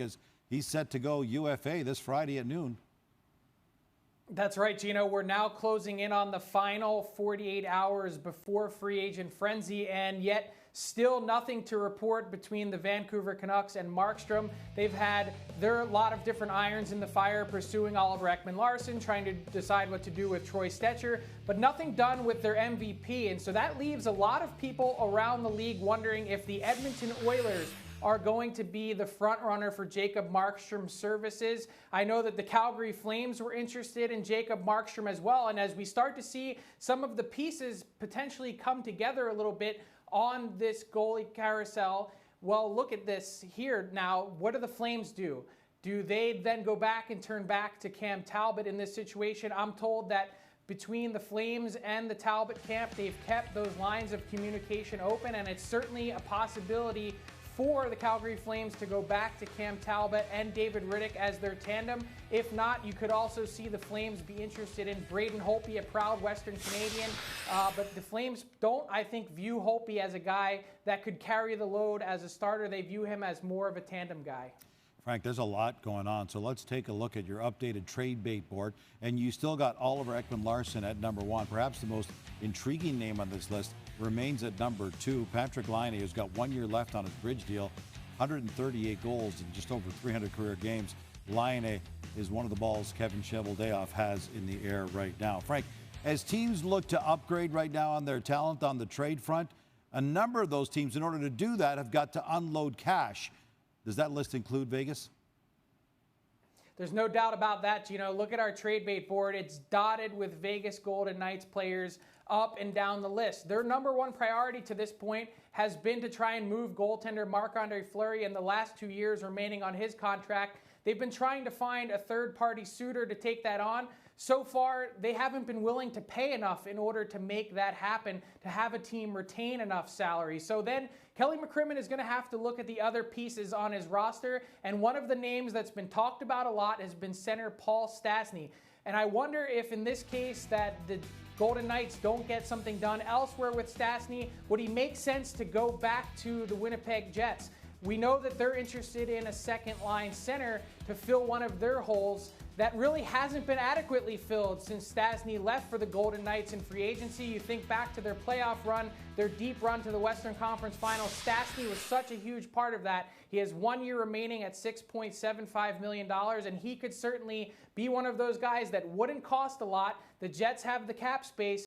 because he's set to go UFA this Friday at noon. That's right, Gino. We're now closing in on the final 48 hours before free agent frenzy, and yet still nothing to report between the Vancouver Canucks and Markstrom. There are a lot of different irons in the fire pursuing Oliver Ekman-Larsson, trying to decide what to do with Troy Stecher, but nothing done with their MVP. And so that leaves a lot of people around the league wondering if the Edmonton Oilers are going to be the front runner for Jacob Markstrom's services. I know that the Calgary Flames were interested in Jacob Markstrom as well, and as we start to see some of the pieces potentially come together a little bit on this goalie carousel, well, look at this here now. What do the Flames do? Do they then go back and turn back to Cam Talbot in this situation? I'm told that between the Flames and the Talbot camp, they've kept those lines of communication open, and it's certainly a possibility for the Calgary Flames to go back to Cam Talbot and David Rittich as their tandem. If not, you could also see the Flames be interested in Braden Holtby, a proud Western Canadian. But the Flames don't, I think, view Holtby as a guy that could carry the load as a starter. They view him as more of a tandem guy. Frank, there's a lot going on, so let's take a look at your updated trade bait board. And you still got Oliver Ekman-Larsson at number 1. Perhaps the most intriguing name on this list remains at number 2. Patrick Laine, who's got 1 year left on his bridge deal, 138 goals in just over 300 career games. Laine is one of the balls Kevin Cheveldayoff has in the air right now. Frank, as teams look to upgrade right now on their talent on the trade front, a number of those teams, in order to do that, have got to unload cash. Does that list include Vegas? There's no doubt about that, Gino. Look at our trade bait board. It's dotted with Vegas Golden Knights players up and down the list. Their number 1 priority to this point has been to try and move goaltender Marc-Andre Fleury in the last 2 years remaining on his contract. They've been trying to find a third-party suitor to take that on. So far, they haven't been willing to pay enough in order to make that happen, to have a team retain enough salary. So then Kelly McCrimmon is going to have to look at the other pieces on his roster, and one of the names that's been talked about a lot has been center Paul Stastny. And I wonder if in this case that the Golden Knights don't get something done elsewhere with Stastny, would he make sense to go back to the Winnipeg Jets? We know that they're interested in a second-line center to fill one of their holes that really hasn't been adequately filled since Stastny left for the Golden Knights in free agency. You think back to their playoff run, their deep run to the Western Conference Finals. Stastny was such a huge part of that. He has 1 year remaining at $6.75 million, and he could certainly be one of those guys that wouldn't cost a lot. The Jets have the cap space.